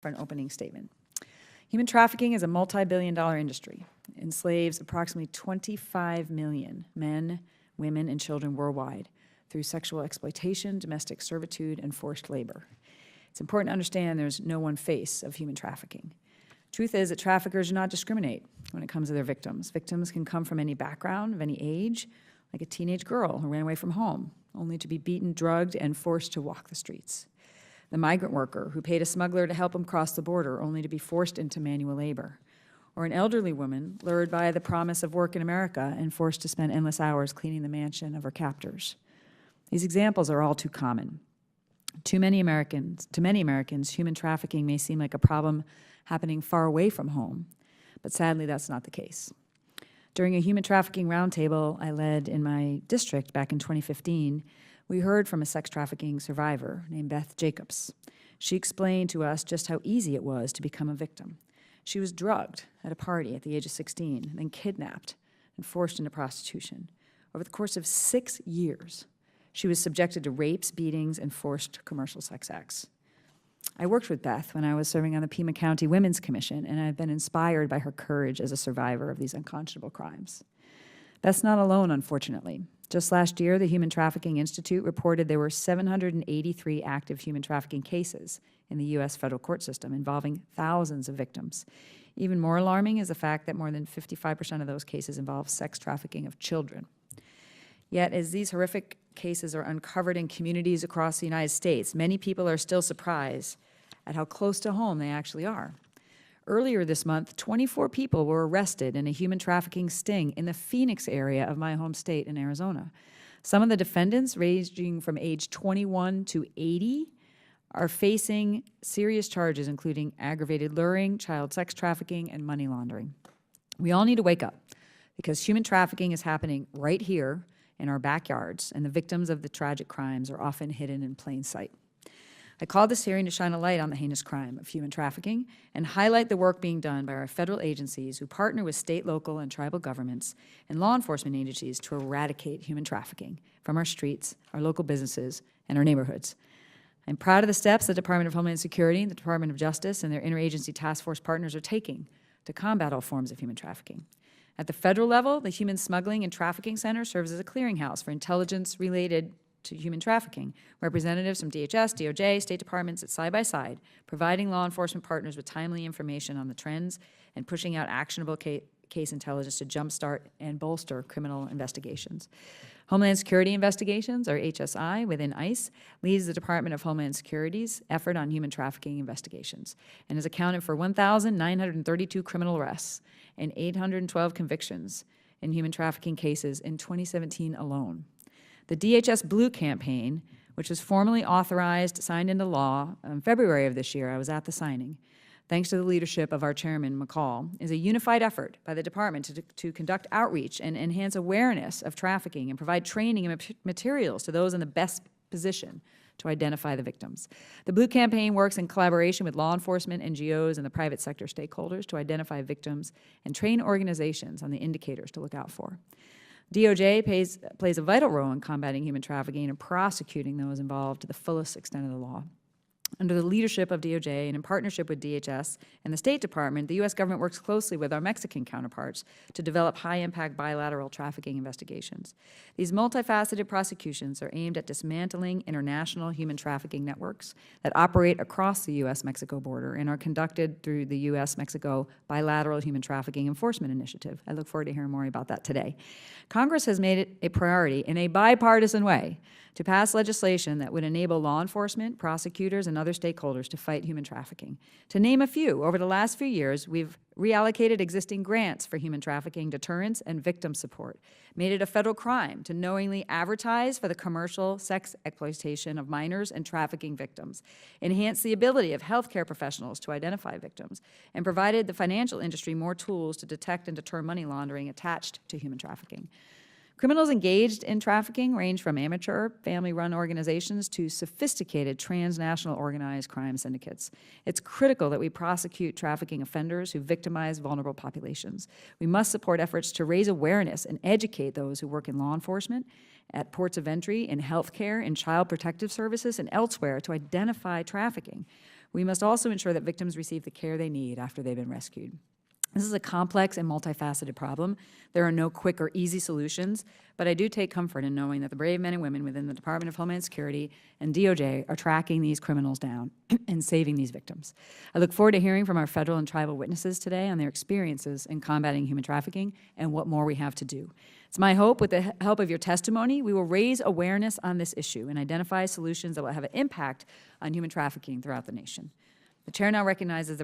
For an opening statement. Human trafficking is a multi-billion-dollar industry. It enslaves approximately 25 million men, women, and children worldwide through sexual exploitation, domestic servitude, and forced labor. It's important to understand there's no one face of human trafficking. Truth is that traffickers do not discriminate when it comes to their victims. Victims can come from any background, of any age, like a teenage girl who ran away from home, only to be beaten, drugged, and forced to walk the streets. The migrant worker who paid a smuggler to help him cross the border only to be forced into manual labor. Or an elderly woman lured by the promise of work in America and forced to spend endless hours cleaning the mansion of her captors. These examples are all too common. To many Americans, human trafficking may seem like a problem happening far away from home, but sadly that's not the case. During a human trafficking roundtable I led in my district back in 2015, we heard from a sex trafficking survivor named Beth Jacobs. She explained to us just how easy it was to become a victim. She was drugged at a party at the age of 16, then kidnapped and forced into prostitution. Over the course of 6 years, she was subjected to rapes, beatings, and forced commercial sex acts. I worked with Beth when I was serving on the Pima County Women's Commission, and I've been inspired by her courage as a survivor of these unconscionable crimes. Beth's not alone, unfortunately. Just last year, the Human Trafficking Institute reported there were 783 active human trafficking cases in the U.S. federal court system involving thousands of victims. Even more alarming is the fact that more than 55% of those cases involve sex trafficking of children. Yet, as these horrific cases are uncovered in communities across the United States, many people are still surprised at how close to home they actually are. Earlier this month, 24 people were arrested in a human trafficking sting in the Phoenix area of my home state in Arizona. Some of the defendants, ranging from age 21 to 80, are facing serious charges, including aggravated luring, child sex trafficking, and money laundering. We all need to wake up, because human trafficking is happening right here in our backyards, and the victims of the tragic crimes are often hidden in plain sight. I called this hearing to shine a light on the heinous crime of human trafficking and highlight the work being done by our federal agencies who partner with state, local, and tribal governments and law enforcement agencies to eradicate human trafficking from our streets, our local businesses, and our neighborhoods. I'm proud of the steps the Department of Homeland Security, the Department of Justice, and their interagency task force partners are taking to combat all forms of human trafficking. At the federal level, the Human Smuggling and Trafficking Center serves as a clearinghouse for intelligence related to human trafficking. Representatives from DHS, DOJ, State Departments sit side by side, providing law enforcement partners with timely information on the trends and pushing out actionable case intelligence to jumpstart and bolster criminal investigations. Homeland Security Investigations, or HSI, within ICE, leads the Department of Homeland Security's effort on human trafficking investigations and has accounted for 1,932 criminal arrests and 812 convictions in human trafficking cases in 2017 alone. The DHS Blue campaign, which was formally authorized, signed into law in February of this year, I was at the signing, thanks to the leadership of our chairman, McCall, is a unified effort by the department to conduct outreach and enhance awareness of trafficking and provide training and materials to those in the best position to identify the victims. The Blue campaign works in collaboration with law enforcement, NGOs, and the private sector stakeholders to identify victims and train organizations on the indicators to look out for. DOJ plays a vital role in combating human trafficking and prosecuting those involved to the fullest extent of the law. Under the leadership of DOJ and in partnership with DHS and the State Department, the U.S. government works closely with our Mexican counterparts to develop high-impact bilateral trafficking investigations. These multifaceted prosecutions are aimed at dismantling international human trafficking networks that operate across the U.S.-Mexico border and are conducted through the U.S.-Mexico Bilateral Human Trafficking Enforcement Initiative. I look forward to hearing more about that today. Congress has made it a priority in a bipartisan way to pass legislation that would enable law enforcement, prosecutors, and other stakeholders to fight human trafficking. To name a few, over the last few years, we've reallocated existing grants for human trafficking deterrence and victim support, made it a federal crime to knowingly advertise for the commercial sex exploitation of minors and trafficking victims, enhanced the ability of healthcare professionals to identify victims, and provided the financial industry more tools to detect and deter money laundering attached to human trafficking. Criminals engaged in trafficking range from amateur, family-run organizations to sophisticated transnational organized crime syndicates. It's critical that we prosecute trafficking offenders who victimize vulnerable populations. We must support efforts to raise awareness and educate those who work in law enforcement, at ports of entry, in healthcare, in child protective services, and elsewhere to identify trafficking. We must also ensure that victims receive the care they need after they've been rescued. This is a complex and multifaceted problem. There are no quick or easy solutions, but I do take comfort in knowing that the brave men and women within the Department of Homeland Security and DOJ are tracking these criminals down and saving these victims. I look forward to hearing from our federal and tribal witnesses today on their experiences in combating human trafficking and what more we have to do. It's my hope, with the help of your testimony, we will raise awareness on this issue and identify solutions that will have an impact on human trafficking throughout the nation. The chair now recognizes the